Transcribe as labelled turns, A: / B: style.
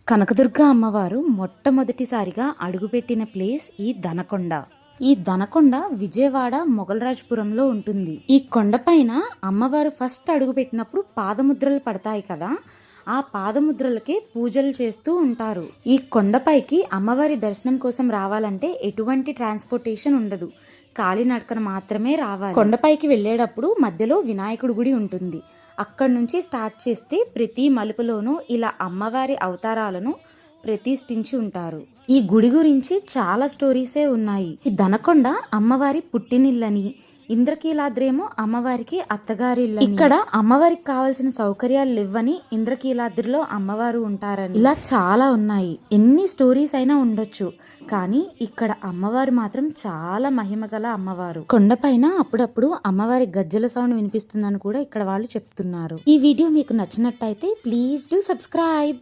A: కనకదుర్గ అమ్మవారు మొట్టమొదటిసారిగా అడుగుపెట్టిన ప్లేస్ ఈ దనకొండ. ఈ దనకొండ విజయవాడ మొగలరాజపురంలో ఉంటుంది. ఈ కొండపైన అమ్మవారు ఫస్ట్ అడుగుపెట్టినప్పుడు పాదముద్రలు పడతాయి కదా, ఆ పాదముద్రలకే పూజలు చేస్తూ ఉంటారు. ఈ కొండపైకి అమ్మవారి దర్శనం కోసం రావాలంటే ఎటువంటి ట్రాన్స్పోర్టేషన్ ఉండదు, కాలినడకన మాత్రమే రావాలి. కొండపైకి వెళ్ళేటప్పుడు మధ్యలో వినాయకుడి గుడి ఉంటుంది. అక్కడి నుంచి స్టార్ట్ చేస్తే ప్రతి మలుపులోనూ ఇలా అమ్మవారి అవతారాలను ప్రతిష్ఠించి ఉంటారు. ఈ గుడి గురించి చాలా స్టోరీసే ఉన్నాయి. ఈ దనకొండ అమ్మవారి పుట్టినిల్లని, ఇంద్రకీలాద్రేమో అమ్మవారికి అత్తగారిల్లు. ఇక్కడ అమ్మవారికి కావాల్సిన సౌకర్యాలు ఇవ్వని ఇంద్రకీలాద్రిలో అమ్మవారు ఉంటారని ఇలా చాలా ఉన్నాయి. ఎన్ని స్టోరీస్ అయినా ఉండొచ్చు, కానీ ఇక్కడ అమ్మవారు మాత్రం చాలా మహిమగల అమ్మవారు. కొండపైన అప్పుడప్పుడు అమ్మవారి గజ్జల సౌండ్ వినిపిస్తుందని కూడా ఇక్కడ వాళ్ళు చెప్తున్నారు. ఈ వీడియో మీకు నచ్చినట్టయితే ప్లీజ్ డూ సబ్స్క్రైబ్.